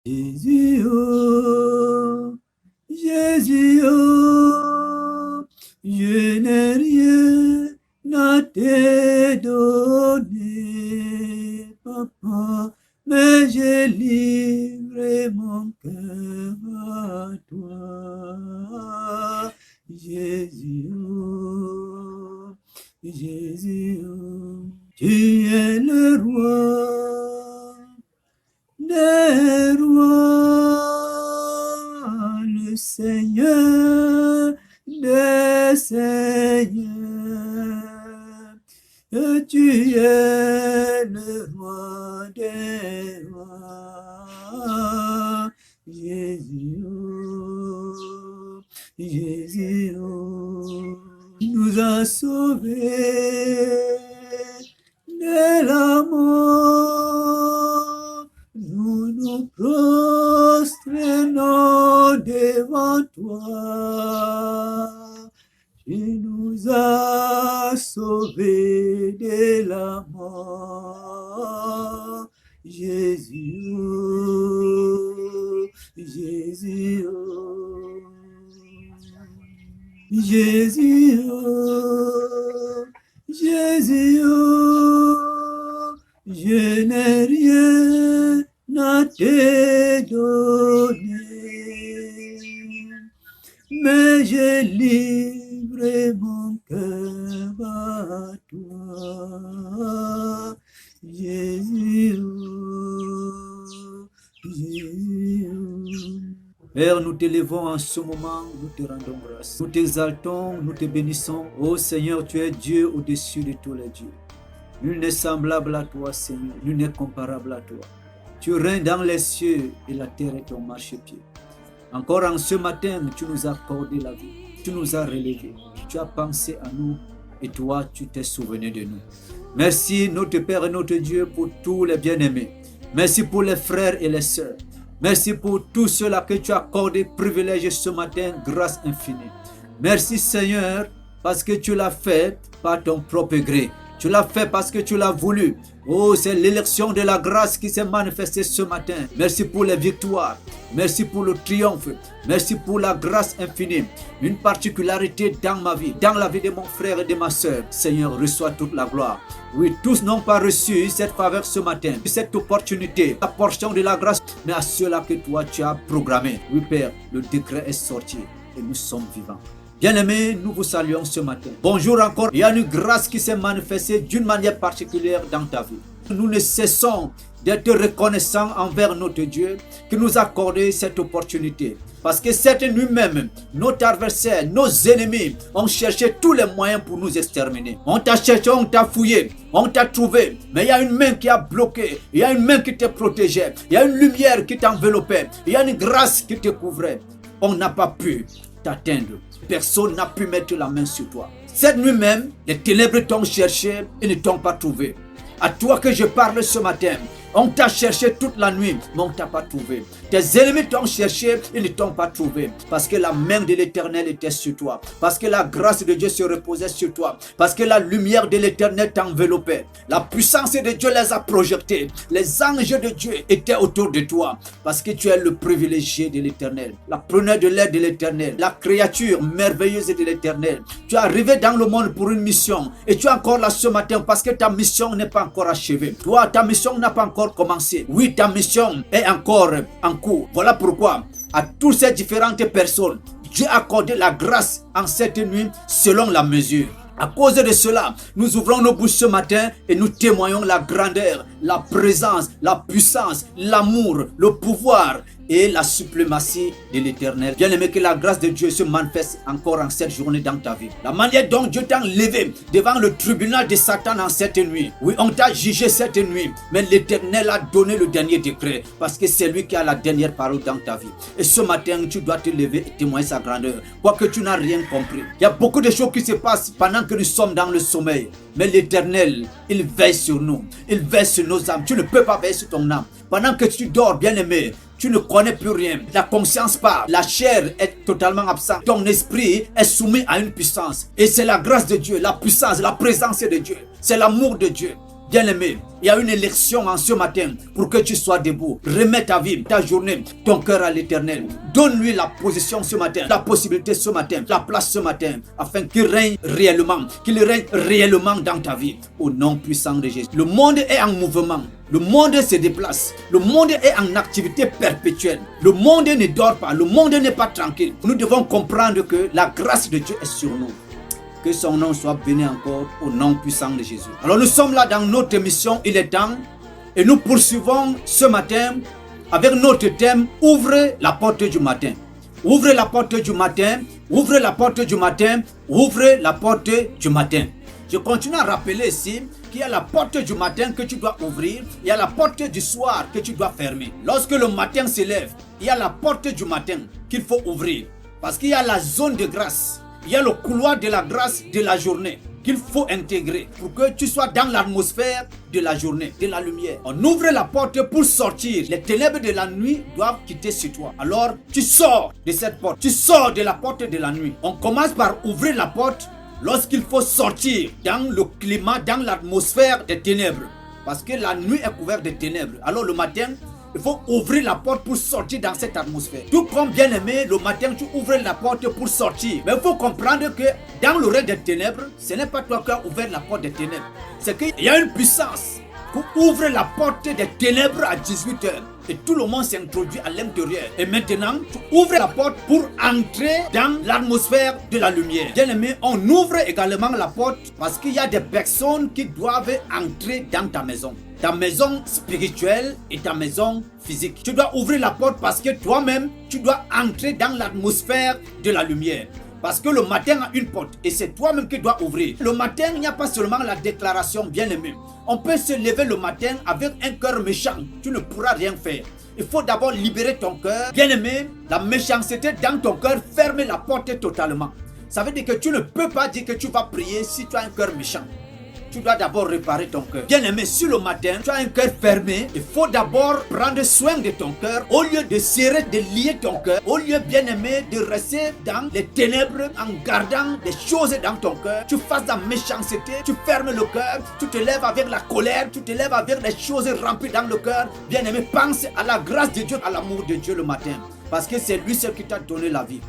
Jésus, oh, Jésus, oh, je n'ai rien à te donner, papa, mais j'ai livré mon cœur à toi. Jésus, oh, Jésus, oh, tu es le roi des rois, le Seigneur des seigneurs. Et tu es le roi des rois. Jésus, oh, Jésus, oh, nous a sauvés de la mort. Nous nous prosternons devant toi. Tu nous as sauvés de la mort. Jésus, oh, Jésus, oh, Jésus, oh, Jésus, oh, je n'ai rien à te donner, mais je livre mon cœur à toi, Jésus, oh, Jésus. Père, nous t'élevons en ce moment, nous te rendons grâce. Nous t'exaltons, nous te bénissons. Ô Seigneur, tu es Dieu au-dessus de tous les dieux. Nul n'est semblable à toi, Seigneur. Nul n'est comparable à toi. Tu règnes dans les cieux et la terre est ton marchepied. Encore en ce matin, tu nous as accordé la vie. Tu nous as relevés. Tu as pensé à nous et toi, tu t'es souvenu de nous. Merci, notre Père et notre Dieu, pour tous les bien-aimés. Merci pour les frères et les sœurs. Merci pour tous ceux-là que tu as accordé privilège ce matin, grâce infinie. Merci Seigneur, parce que tu l'as fait par ton propre gré. Tu l'as fait parce que tu l'as voulu. Oh, c'est l'élection de la grâce qui s'est manifestée ce matin. Merci pour les victoires. Merci pour le triomphe. Merci pour la grâce infinie. Une particularité dans ma vie, dans la vie de mon frère et de ma soeur. Seigneur, reçois toute la gloire. Oui, tous n'ont pas reçu cette faveur ce matin, cette opportunité, la portion de la grâce, mais à ceux-là que toi tu as programmé. Oui, Père, le décret est sorti et nous sommes vivants. Bien-aimés, nous vous saluons ce matin. Bonjour encore. Il y a une grâce qui s'est manifestée d'une manière particulière dans ta vie. Nous ne cessons d'être reconnaissants envers notre Dieu qui nous a accordé cette opportunité. Parce que cette nuit même, notre adversaire, nos ennemis ont cherché tous les moyens pour nous exterminer. On t'a cherché, on t'a fouillé, on t'a trouvé. Mais il y a une main qui a bloqué, il y a une main qui te protégeait, il y a une lumière qui t'enveloppait, il y a une grâce qui te couvrait. On n'a pas pu t'atteindre. Personne n'a pu mettre la main sur toi. Cette nuit même, les ténèbres t'ont cherché et ne t'ont pas trouvé. À toi que je parle ce matin, on t'a cherché toute la nuit, mais on ne t'a pas trouvé. Tes ennemis t'ont cherché, ils ne t'ont pas trouvé. Parce que la main de l'Éternel était sur toi. Parce que la grâce de Dieu se reposait sur toi. Parce que la lumière de l'Éternel t'enveloppait. La puissance de Dieu les a projetés. Les anges de Dieu étaient autour de toi. Parce que tu es le privilégié de l'Éternel. La preneur de l'air de l'Éternel. La créature merveilleuse de l'Éternel. Tu es arrivé dans le monde pour une mission. Et tu es encore là ce matin parce que ta mission n'est pas encore achevée. Toi, ta mission n'a pas encore commencé. Oui, ta mission est encore en cours. Voilà pourquoi à toutes ces différentes personnes, Dieu a accordé la grâce en cette nuit selon la mesure. À cause de cela, nous ouvrons nos bouches ce matin et nous témoignons la grandeur, la présence, la puissance, l'amour, le pouvoir et la suprématie de l'Éternel. Bien-aimé, que la grâce de Dieu se manifeste encore en cette journée dans ta vie. La manière dont Dieu t'a levé devant le tribunal de Satan en cette nuit. Oui, on t'a jugé cette nuit, mais l'Éternel a donné le dernier décret parce que c'est lui qui a la dernière parole dans ta vie. Et ce matin, tu dois te lever et témoigner sa grandeur. Quoique tu n'as rien compris. Il y a beaucoup de choses qui se passent pendant que nous sommes dans le sommeil. Mais l'Éternel, il veille sur nous. Il veille sur nos âmes. Tu ne peux pas veiller sur ton âme. Pendant que tu dors, bien-aimé, tu ne connais plus rien. La conscience part. La chair est totalement absente. Ton esprit est soumis à une puissance. Et c'est la grâce de Dieu, la puissance, la présence de Dieu. C'est l'amour de Dieu. Bien-aimé, il y a une élection en ce matin pour que tu sois debout. Remets ta vie, ta journée, ton cœur à l'Éternel. Donne-lui la position ce matin, la possibilité ce matin, la place ce matin, afin qu'il règne réellement dans ta vie. Au nom puissant de Jésus. Le monde est en mouvement. Le monde se déplace. Le monde est en activité perpétuelle. Le monde ne dort pas. Le monde n'est pas tranquille. Nous devons comprendre que la grâce de Dieu est sur nous. Que son nom soit béni encore au nom puissant de Jésus. Alors nous sommes là dans notre émission Il est temps et nous poursuivons ce matin avec notre thème Ouvrez la porte du matin. Ouvrez la porte du matin, ouvrez la porte du matin, ouvrez la porte du matin. Je continue à rappeler ici qu'il y a la porte du matin que tu dois ouvrir, il y a la porte du soir que tu dois fermer. Lorsque le matin se lève, il y a la porte du matin qu'il faut ouvrir parce qu'il y a la zone de grâce. Il y a le couloir de la grâce de la journée qu'il faut intégrer pour que tu sois dans l'atmosphère de la journée, de la lumière. On ouvre la porte pour sortir. Les ténèbres de la nuit doivent quitter sur toi. Alors, tu sors de cette porte. Tu sors de la porte de la nuit. On commence par ouvrir la porte lorsqu'il faut sortir dans le climat, dans l'atmosphère des ténèbres. Parce que la nuit est couverte de ténèbres. Alors, le matin, il faut ouvrir la porte pour sortir dans cette atmosphère. Tout comme bien aimé, le matin tu ouvres la porte pour sortir. Mais il faut comprendre que dans le règne des ténèbres, ce n'est pas toi qui as ouvert la porte des ténèbres. C'est qu'il y a une puissance qui ouvre la porte des ténèbres à 18h. Et tout le monde s'introduit à l'intérieur. Et maintenant, tu ouvres la porte pour entrer dans l'atmosphère de la lumière. Bien aimé, on ouvre également la porte parce qu'il y a des personnes qui doivent entrer dans ta maison. Ta maison spirituelle et ta maison physique. Tu dois ouvrir la porte parce que toi-même, tu dois entrer dans l'atmosphère de la lumière. Parce que le matin a une porte et c'est toi-même qui dois ouvrir. Le matin, il n'y a pas seulement la déclaration bien-aimé. On peut se lever le matin avec un cœur méchant. Tu ne pourras rien faire. Il faut d'abord libérer ton cœur. Bien-aimé, la méchanceté dans ton cœur, ferme la porte totalement. Ça veut dire que tu ne peux pas dire que tu vas prier si tu as un cœur méchant. Tu dois d'abord réparer ton cœur. Bien aimé, sur le matin, tu as un cœur fermé. Il faut d'abord prendre soin de ton cœur. Au lieu de serrer, de lier ton cœur. Au lieu, bien aimé, de rester dans les ténèbres en gardant des choses dans ton cœur. Tu fasses la méchanceté, tu fermes le cœur. Tu te lèves avec la colère. Tu te lèves avec des choses remplies dans le cœur. Bien aimé, pense à la grâce de Dieu, à l'amour de Dieu le matin. Parce que c'est lui seul qui t'a donné la vie.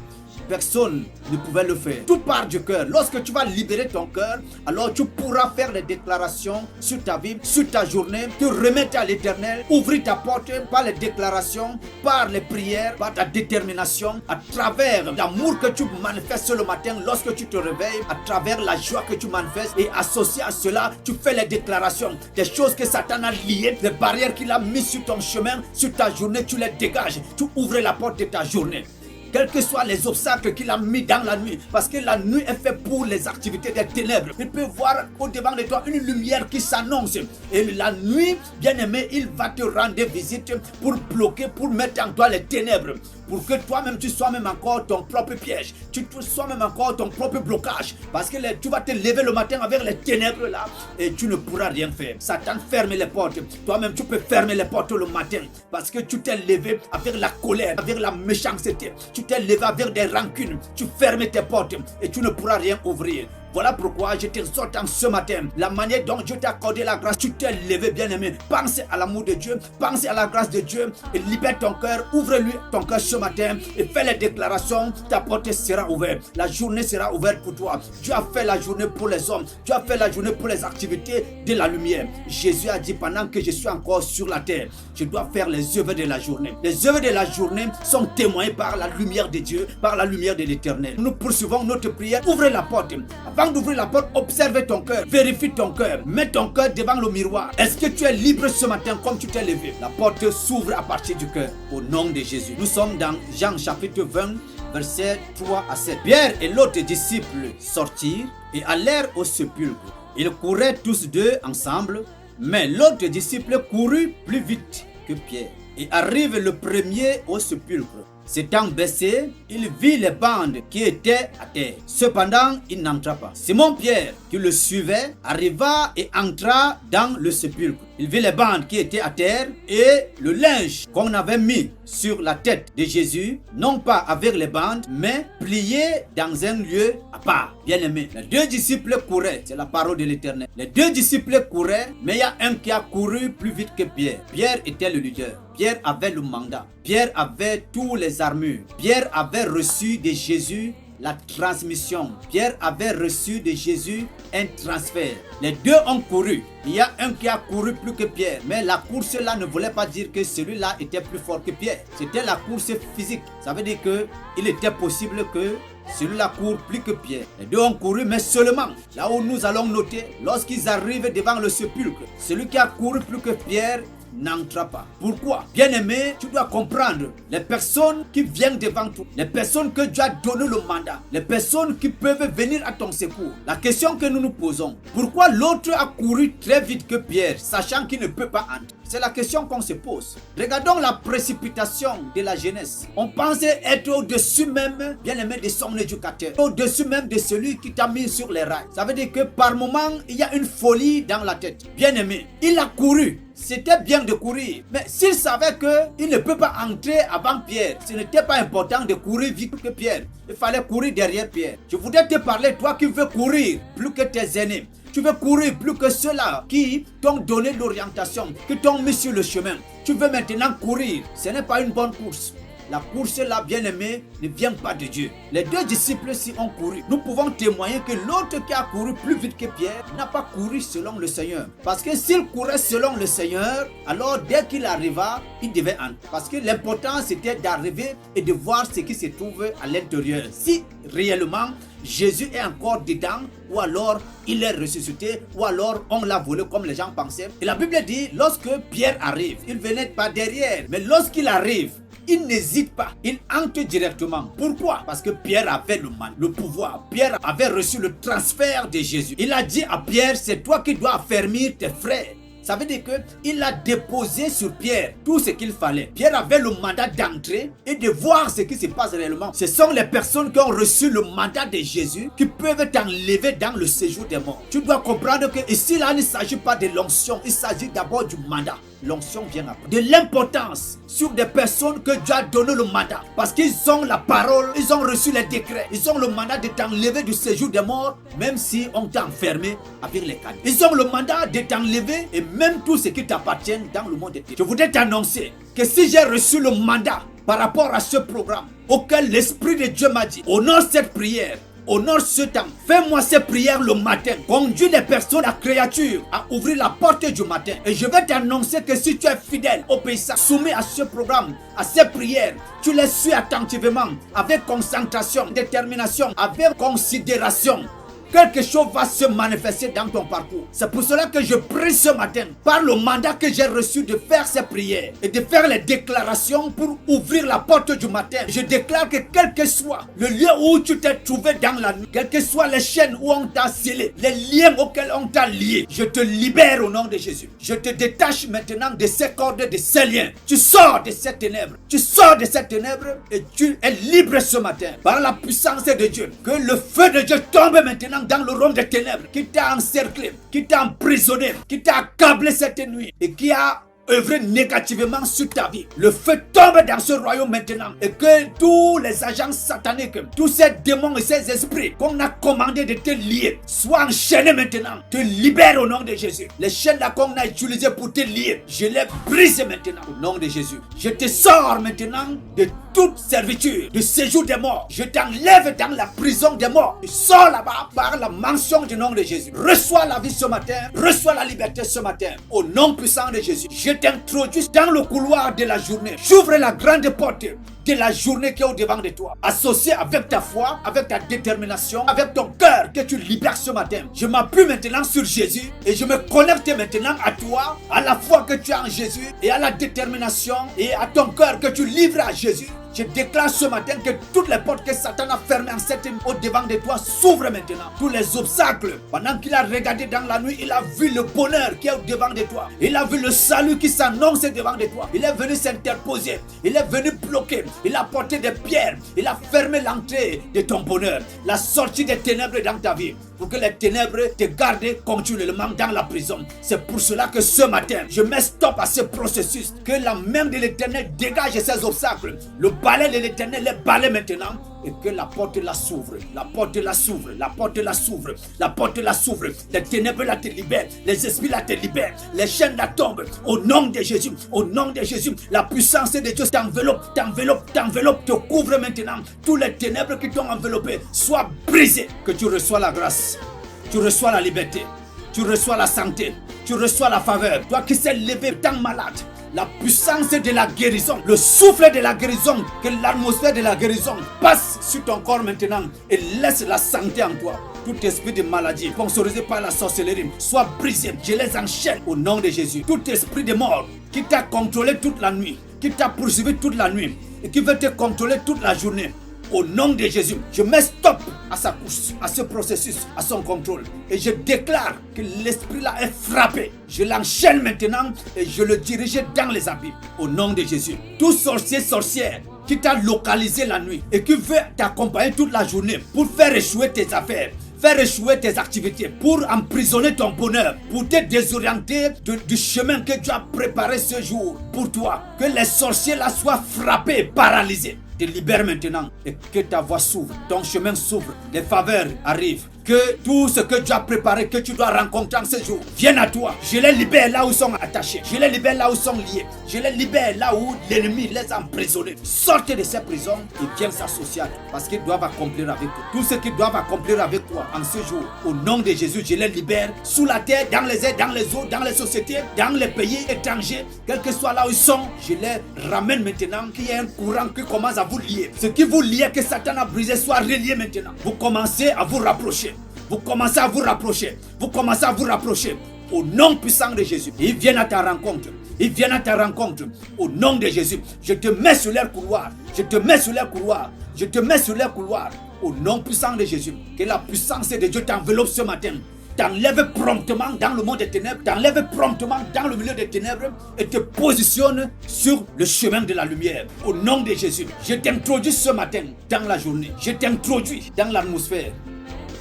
Personne ne pouvait le faire. Tout part du cœur. Lorsque tu vas libérer ton cœur, alors tu pourras faire des déclarations sur ta vie, sur ta journée, te remettre à l'Éternel, ouvrir ta porte par les déclarations, par les prières, par ta détermination, à travers l'amour que tu manifestes le matin lorsque tu te réveilles, à travers la joie que tu manifestes et associé à cela, tu fais les déclarations, des choses que Satan a liées, les barrières qu'il a mises sur ton chemin, sur ta journée, tu les dégages, tu ouvres la porte de ta journée. Quels que soient les obstacles qu'il a mis dans la nuit, parce que la nuit est faite pour les activités des ténèbres. Il peut voir au-devant de toi une lumière qui s'annonce. Et la nuit, bien aimé, il va te rendre visite pour bloquer, pour mettre en toi les ténèbres. Pour que toi-même, tu sois même encore ton propre piège. Tu sois même encore ton propre blocage. Parce que tu vas te lever le matin avec les ténèbres là et tu ne pourras rien faire. Satan ferme les portes. Toi-même, tu peux fermer les portes le matin. Parce que tu t'es levé avec la colère, avec la méchanceté. Tu t'es levé avec des rancunes. Tu fermes tes portes et tu ne pourras rien ouvrir. Voilà pourquoi je t'exhorte en ce matin. La manière dont Dieu t'a accordé la grâce, tu t'es levé, bien-aimé. Pense à l'amour de Dieu, pense à la grâce de Dieu et libère ton cœur. Ouvre-lui ton cœur ce matin et fais les déclarations. Ta porte sera ouverte. La journée sera ouverte pour toi. Tu as fait la journée pour les hommes. Tu as fait la journée pour les activités de la lumière. Jésus a dit pendant que je suis encore sur la terre, je dois faire les œuvres de la journée. Les œuvres de la journée sont témoignées par la lumière de Dieu, par la lumière de l'Éternel. Nous poursuivons notre prière. Ouvrez la porte. Avant d'ouvrir la porte, observe ton cœur, vérifie ton cœur, mets ton cœur devant le miroir. Est-ce que tu es libre ce matin comme tu t'es levé? La porte s'ouvre à partir du cœur, au nom de Jésus. Nous sommes dans Jean chapitre 20, versets 3 à 7. Pierre et l'autre disciple sortirent et allèrent au sépulcre. Ils couraient tous deux ensemble, mais l'autre disciple courut plus vite que Pierre et arrive le premier au sépulcre. S'étant baissé, il vit les bandes qui étaient à terre. Cependant, il n'entra pas. Simon-Pierre, qui le suivait, arriva et entra dans le sépulcre. Il vit les bandes qui étaient à terre et le linge qu'on avait mis sur la tête de Jésus, non pas avec les bandes, mais plié dans un lieu à part. Bien-aimé, les deux disciples couraient, c'est la parole de l'Éternel. Les deux disciples couraient, mais il y a un qui a couru plus vite que Pierre. Pierre était le leader. Pierre avait le mandat. Pierre avait tous les armures. Pierre avait reçu de Jésus la transmission. Pierre avait reçu de Jésus un transfert. Les deux ont couru. Il y a un qui a couru plus que Pierre. Mais la course là ne voulait pas dire que celui-là était plus fort que Pierre. C'était la course physique. Ça veut dire qu'il était possible que celui-là court plus que Pierre. Les deux ont couru, mais seulement, là où nous allons noter, lorsqu'ils arrivent devant le sépulcre, celui qui a couru plus que Pierre n'entra pas. Pourquoi? Bien-aimé, tu dois comprendre, les personnes qui viennent devant toi, les personnes que Dieu a donné le mandat, les personnes qui peuvent venir à ton secours. La question que nous nous posons, pourquoi l'autre a couru très vite que Pierre, sachant qu'il ne peut pas entrer? C'est la question qu'on se pose. Regardons la précipitation de la jeunesse. On pensait être au-dessus même, bien-aimé, de son éducateur, au-dessus même de celui qui t'a mis sur les rails. Ça veut dire que par moment, il y a une folie dans la tête. Bien-aimé, il a couru. C'était bien de courir, mais s'il savait qu'il ne peut pas entrer avant Pierre, ce n'était pas important de courir vite que Pierre. Il fallait courir derrière Pierre. Je voudrais te parler, toi qui veux courir plus que tes aînés. Tu veux courir plus que ceux-là qui t'ont donné l'orientation, qui t'ont mis sur le chemin. Tu veux maintenant courir. Ce n'est pas une bonne course. La course là, bien-aimée, ne vient pas de Dieu. Les deux disciples s'y ont couru. Nous pouvons témoigner que l'autre qui a couru plus vite que Pierre n'a pas couru selon le Seigneur. Parce que s'il courait selon le Seigneur, alors dès qu'il arriva, il devait entrer. Parce que l'important c'était d'arriver et de voir ce qui se trouve à l'intérieur. Si réellement Jésus est encore dedans, ou alors il est ressuscité, ou alors on l'a volé comme les gens pensaient. Et la Bible dit, lorsque Pierre arrive, il venait pas derrière, mais lorsqu'il arrive, il n'hésite pas, il entre directement. Pourquoi? Parce que Pierre avait le pouvoir. Pierre avait reçu le transfert de Jésus. Il a dit à Pierre, c'est toi qui dois affermir tes frères. Ça veut dire qu'il a déposé sur Pierre tout ce qu'il fallait. Pierre avait le mandat d'entrer et de voir ce qui se passe réellement. Ce sont les personnes qui ont reçu le mandat de Jésus qui peuvent t'enlever dans le séjour des morts. Tu dois comprendre que ici là, il ne s'agit pas de l'onction, il s'agit d'abord du mandat. L'onction vient après. De l'importance sur des personnes que Dieu a donné le mandat. Parce qu'ils ont la parole, ils ont reçu les décrets. Ils ont le mandat de t'enlever du séjour des morts, même si on t'a enfermé avec les cadres. Ils ont le mandat de t'enlever et même tout ce qui t'appartient dans le monde de Dieu. Je voudrais t'annoncer que si j'ai reçu le mandat par rapport à ce programme auquel l'Esprit de Dieu m'a dit, honore cette prière, honore ce temps. Fais-moi ces prières le matin. Conduis les personnes, la créature, à ouvrir la porte du matin. Et je vais t'annoncer que si tu es fidèle, obéissant, soumis à ce programme, à ces prières, tu les suis attentivement, avec concentration, détermination, avec considération, quelque chose va se manifester dans ton parcours. C'est pour cela que je prie ce matin, par le mandat que j'ai reçu de faire ces prières et de faire les déclarations pour ouvrir la porte du matin. Je déclare que quel que soit le lieu où tu t'es trouvé dans la nuit, quelles que soient les chaînes où on t'a scellé, les liens auxquels on t'a lié, je te libère au nom de Jésus. Je te détache maintenant de ces cordes, de ces liens. Tu sors de ces ténèbres. Tu sors de ces ténèbres et tu es libre ce matin par la puissance de Dieu. Que le feu de Dieu tombe maintenant dans le rond des ténèbres qui t'a encerclé, qui t'a emprisonné, qui t'a accablé cette nuit et qui a œuvré négativement sur ta vie. Le feu tombe dans ce royaume maintenant et que tous les agents sataniques, tous ces démons et ces esprits qu'on a commandé de te lier soient enchaînés maintenant. Te libère au nom de Jésus. Les chaînes là qu'on a utilisées pour te lier, je les brise maintenant au nom de Jésus. Je te sors maintenant de toute servitude, de séjour des morts. Je t'enlève dans la prison des morts. Tu sors là-bas par la mention du nom de Jésus. Reçois la vie ce matin, reçois la liberté ce matin au nom puissant de Jésus. Je t'introduis dans le couloir de la journée. J'ouvre la grande porte de la journée qui est au devant de toi. Associé avec ta foi, avec ta détermination, avec ton cœur que tu libères ce matin. Je m'appuie maintenant sur Jésus et je me connecte maintenant à toi, à la foi que tu as en Jésus et à la détermination et à ton cœur que tu livres à Jésus. Je déclare ce matin que toutes les portes que Satan a fermées en cette nuit au-devant de toi s'ouvrent maintenant. Tous les obstacles, pendant qu'il a regardé dans la nuit, il a vu le bonheur qui est au-devant de toi. Il a vu le salut qui s'annonce devant de toi. Il est venu s'interposer. Il est venu bloquer. Il a porté des pierres. Il a fermé l'entrée de ton bonheur. La sortie des ténèbres dans ta vie. Pour que les ténèbres te gardent continuellement dans la prison. C'est pour cela que ce matin, je mets stop à ce processus. Que la main de l'Éternel dégage ces obstacles. Le balai de l'Éternel les balaie maintenant. Et que la porte la s'ouvre. La porte la s'ouvre. La porte la s'ouvre. La porte la s'ouvre. Les ténèbres là te libèrent. Les esprits là te libèrent. Les chaînes là tombent. Au nom de Jésus. Au nom de Jésus. La puissance de Dieu t'enveloppe. Te couvre maintenant. Tous les ténèbres qui t'ont enveloppé soient brisés. Que tu reçois la grâce. Tu reçois la liberté. Tu reçois la santé. Tu reçois la faveur. Toi qui s'est levé tant malade. La puissance de la guérison, le souffle de la guérison, que l'atmosphère de la guérison passe sur ton corps maintenant et laisse la santé en toi. Tout esprit de maladie sponsorisé par la sorcellerie soit brisé. Je les enchaîne au nom de Jésus. Tout esprit de mort qui t'a contrôlé toute la nuit, qui t'a poursuivi toute la nuit et qui veut te contrôler toute la journée. Au nom de Jésus, je mets stop à sa course, à ce processus, à son contrôle. Et je déclare que l'esprit là est frappé. Je l'enchaîne maintenant et je le dirige dans les abîmes. Au nom de Jésus. Tout sorcier, sorcière qui t'a localisé la nuit et qui veut t'accompagner toute la journée pour faire échouer tes affaires, faire échouer tes activités, pour emprisonner ton bonheur, pour te désorienter du chemin que tu as préparé ce jour pour toi. Que les sorciers là soient frappés, paralysés. Te libère maintenant et que ta voie s'ouvre, ton chemin s'ouvre, les faveurs arrivent. Que tout ce que tu as préparé, que tu dois rencontrer en ce jour, vienne à toi. Je les libère là où ils sont attachés. Je les libère là où ils sont liés. Je les libère là où l'ennemi les a emprisonnés. Sortez de ces prisons et viens s'associer à toi. Parce qu'ils doivent accomplir avec toi. Tout ce qu'ils doivent accomplir avec toi en ce jour. Au nom de Jésus, je les libère sous la terre, dans les airs, dans les eaux, dans les sociétés, dans les pays étrangers. Quel que soit là où ils sont, je les ramène maintenant. Qu'il y ait un courant qui commence à vous lier. Ce qui vous liait, que Satan a brisé, soit relié maintenant. Vous commencez à vous rapprocher. Vous commencez à vous rapprocher. Vous commencez à vous rapprocher. Au nom puissant de Jésus. Ils viennent à ta rencontre. Ils viennent à ta rencontre. Au nom de Jésus. Je te mets sur leur couloir. Je te mets sur leur couloir. Je te mets sur leur couloir. Au nom puissant de Jésus. Que la puissance de Dieu t'enveloppe ce matin. T'enlève promptement dans le monde des ténèbres. T'enlève promptement dans le milieu des ténèbres. Et te positionne sur le chemin de la lumière. Au nom de Jésus. Je t'introduis ce matin dans la journée. Je t'introduis dans l'atmosphère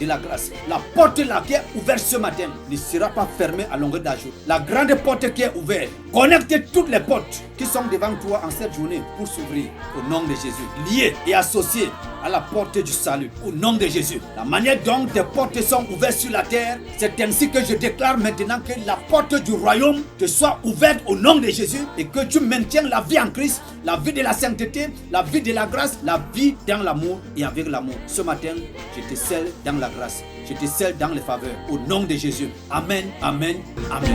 de la grâce. La porte là qui est ouverte ce matin ne sera pas fermée à longueur d'jour. La grande porte qui est ouverte, connectez toutes les portes qui sont devant toi en cette journée pour s'ouvrir au nom de Jésus. Liées et associées à la porte du salut au nom de Jésus. La manière dont tes portes sont ouvertes sur la terre, c'est ainsi que je déclare maintenant que la porte du royaume te soit ouverte au nom de Jésus et que tu maintiens la vie en Christ, la vie de la sainteté, la vie de la grâce, la vie dans l'amour et avec l'amour. Ce matin, je te scelle dans la grâce, je te scelle dans les faveurs au nom de Jésus. Amen, amen, amen.